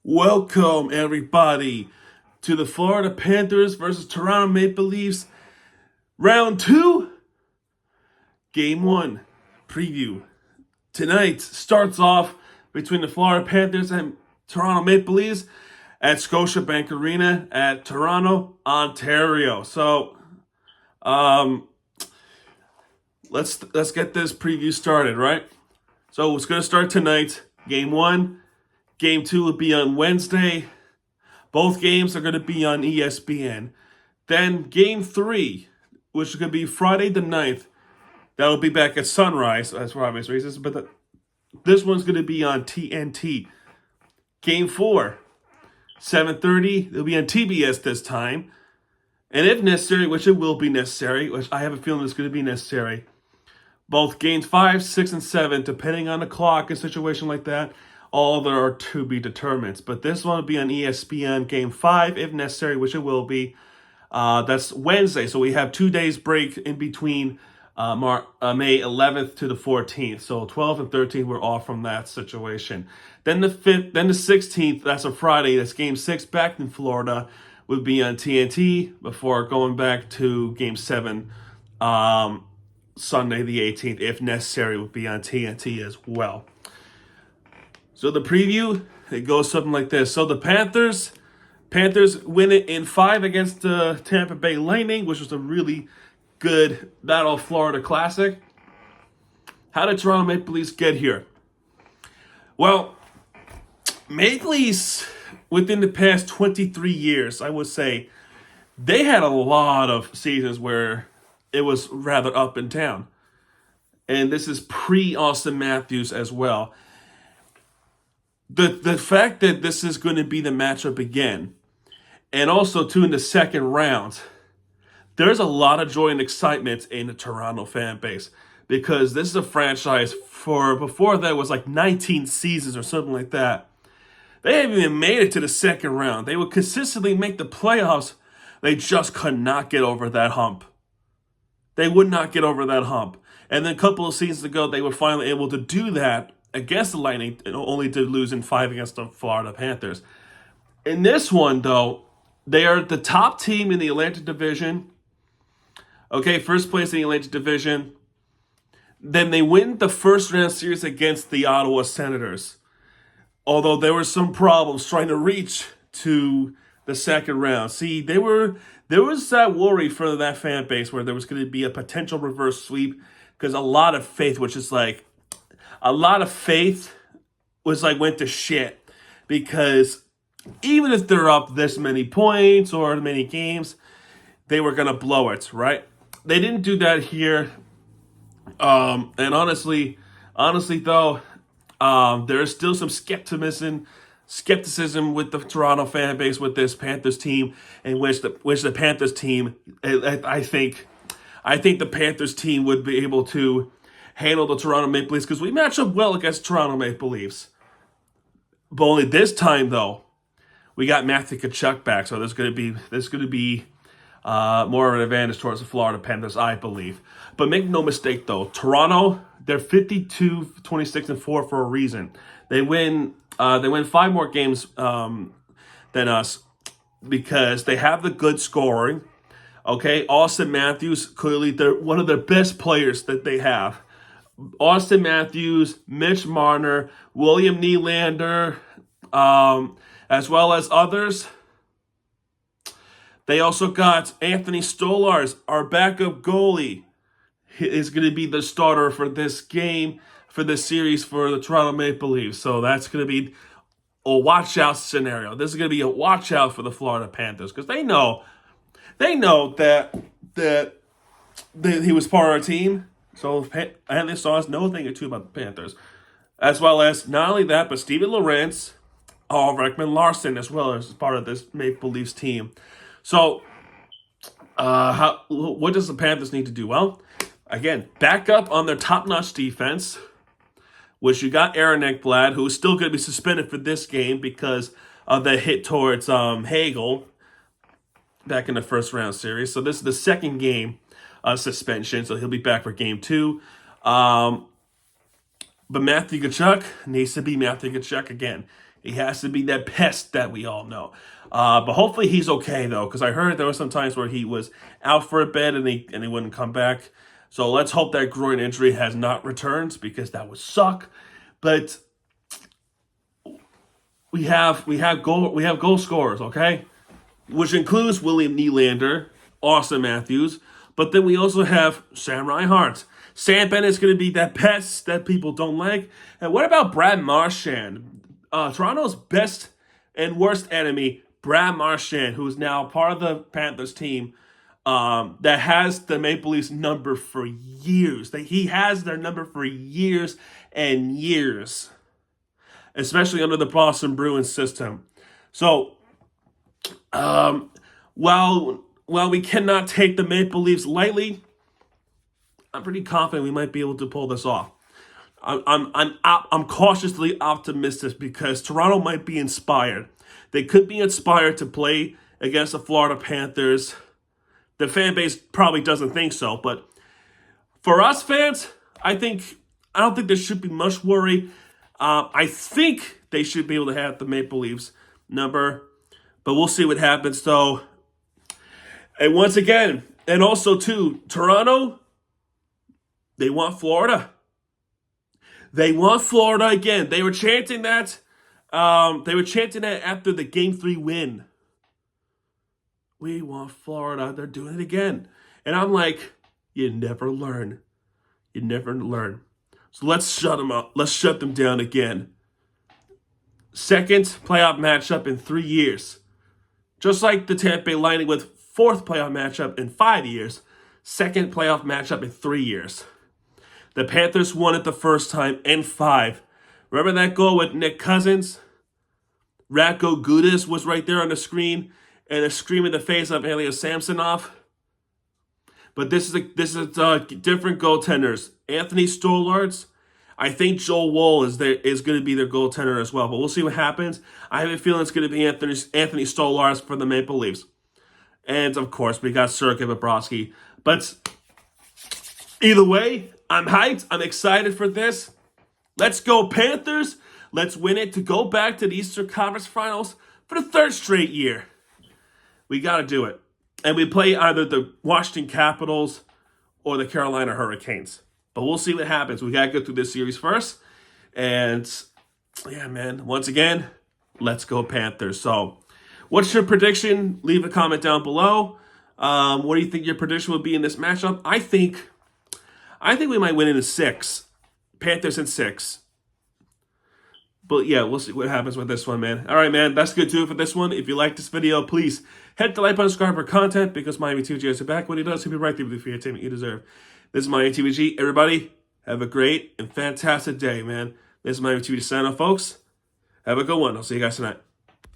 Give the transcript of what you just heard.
Welcome, everybody, to the Florida Panthers versus Toronto Maple Leafs Round 2, Game 1 preview. Tonight starts off between the Florida Panthers and Toronto Maple Leafs at Scotiabank Arena at Toronto, Ontario. So, let's get this preview started, right? So it's going to start tonight, Game 1. Game 2 will be on Wednesday. Both games are going to be on ESPN. Then Game 3, which is going to be Friday the 9th, that will be back at sunrise, as for obvious reasons. But this one's going to be on TNT. Game 4, 7:30, it'll be on TBS this time. And if necessary, which it will be necessary, which I have a feeling it's going to be necessary, both Games 5, 6, and 7, depending on the clock, a situation like that, all there are to be determined. But this one will be on ESPN, Game 5, if necessary, which it will be. That's Wednesday, so we have 2 days break in between May 11th to the 14th. So 12 and 13, we're off from that situation. Then the 16th, that's a Friday, that's Game 6 back in Florida, would be on TNT before going back to Game 7 Sunday the 18th, if necessary, would be on TNT as well. So the preview, it goes something like this. So the Panthers win it in 5 against the Tampa Bay Lightning, which was a really good Battle of Florida classic. How did Toronto Maple Leafs get here? Well, Maple Leafs, within the past 23 years, I would say, they had a lot of seasons where it was rather up and down. And this is pre-Austin Matthews as well. The fact that this is going to be the matchup again, and also too in the second round, there's a lot of joy and excitement in the Toronto fan base, because this is a franchise for, before that was like 19 seasons or something like that. They haven't even made it to the second round. They would consistently make the playoffs. They just could not get over that hump. They would not get over that hump. And then a couple of seasons ago, they were finally able to do that against the Lightning, only to lose in 5 against the Florida Panthers. In this one, though, they are the top team in the Atlantic Division. Okay, first place in the Atlantic Division. Then they win the first round series against the Ottawa Senators. Although there were some problems trying to reach to the second round. See, there was that worry for that fan base where there was going to be a potential reverse sweep, because a lot of faith, went to shit, because even if they're up this many points or many games, they were going to blow it, right? They didn't do that here. And honestly though, there is still some skepticism with the Toronto fan base with this Panthers team, in which the Panthers team, I think the Panthers team would be able to handle the Toronto Maple Leafs, because we match up well against Toronto Maple Leafs. But only this time, though, we got Matthew Tkachuk back, so there's going to be more of an advantage towards the Florida Panthers, I believe. But make no mistake, though, Toronto, they're 52, 26, and 4 for a reason. They win 5 more games than us, because they have the good scoring. Okay, Austin Matthews, clearly they're one of the best players that they have. Austin Matthews, Mitch Marner, William Nylander, as well as others. They also got Anthony Stolarz, our backup goalie. He is going to be the starter for this game, for this series for the Toronto Maple Leafs. So that's going to be a watch-out scenario. This is going to be a watch-out for the Florida Panthers, because they know that he was part of our team. So Anthony Stolarz knows a thing or two about the Panthers. As well as, not only that, but Steven Lorentz, Rekman Larson, as well as part of this Maple Leafs team. So, what does the Panthers need to do? Well, again, back up on their top-notch defense, which you got Aaron Ekblad, who is still going to be suspended for this game because of the hit towards Hagel back in the first round series. So this is the second game suspension, so he'll be back for game 2. But Matthew Tkachuk needs to be Matthew Tkachuk again. He has to be that pest that we all know. But hopefully he's okay, though, because I heard there were some times where he was out for a bit and he wouldn't come back. So let's hope that groin injury has not returned, because that would suck. But we have goal scorers, okay? Which includes William Nylander, Austin Matthews, but then we also have Sam Reinhart. Sam Bennett's going to be that pest that people don't like. And what about Brad Marchand? Toronto's best and worst enemy, Brad Marchand, who's now part of the Panthers team, that has the Maple Leafs number for years. He has their number for years and years, especially under the Boston Bruins system. So, while we cannot take the Maple Leafs lightly, I'm pretty confident we might be able to pull this off. I'm cautiously optimistic because Toronto might be inspired. They could be inspired to play against the Florida Panthers. The fan base probably doesn't think so, but for us fans, I don't think there should be much worry. I think they should be able to have the Maple Leafs number, but we'll see what happens. So, and once again, and also too, Toronto, they want Florida. They want Florida again. They were chanting that. After the Game 3 win. We want Florida. They're doing it again. And I'm like, you never learn. You never learn. So let's shut them up. Let's shut them down again. Second playoff matchup in 3 years. Just like the Tampa Bay Lightning with fourth playoff matchup in 5 years. Second playoff matchup in 3 years. The Panthers won it the first time in 5. Remember that goal with Nick Cousins? Ratko Gudas was right there on the screen and a scream in the face of Ilya Samsonov. But this is different goaltenders. Anthony Stolarz, I think Joel Woll is going to be their goaltender as well. But we'll see what happens. I have a feeling it's going to be Anthony Stolarz for the Maple Leafs. And, of course, we got Sergei Bobrovsky. But either way, I'm hyped. I'm excited for this. Let's go Panthers. Let's win it to go back to the Eastern Conference Finals for the 3rd straight year. We got to do it. And we play either the Washington Capitals or the Carolina Hurricanes. But we'll see what happens. We got to go through this series first. And, yeah, man, once again, let's go Panthers. So, what's your prediction? Leave a comment down below. What do you think your prediction would be in this matchup? I think we might win in a 6. Panthers in 6. But yeah, we'll see what happens with this one, man. All right, man. That's good to do it for this one. If you like this video, please hit the like button, subscribe for content, because Miami TVG has your back when he does. He'll be right there with you for your entertainment you deserve. This is Miami TVG. Everybody, have a great and fantastic day, man. This is Miami TVG sign off, folks. Have a good one. I'll see you guys tonight.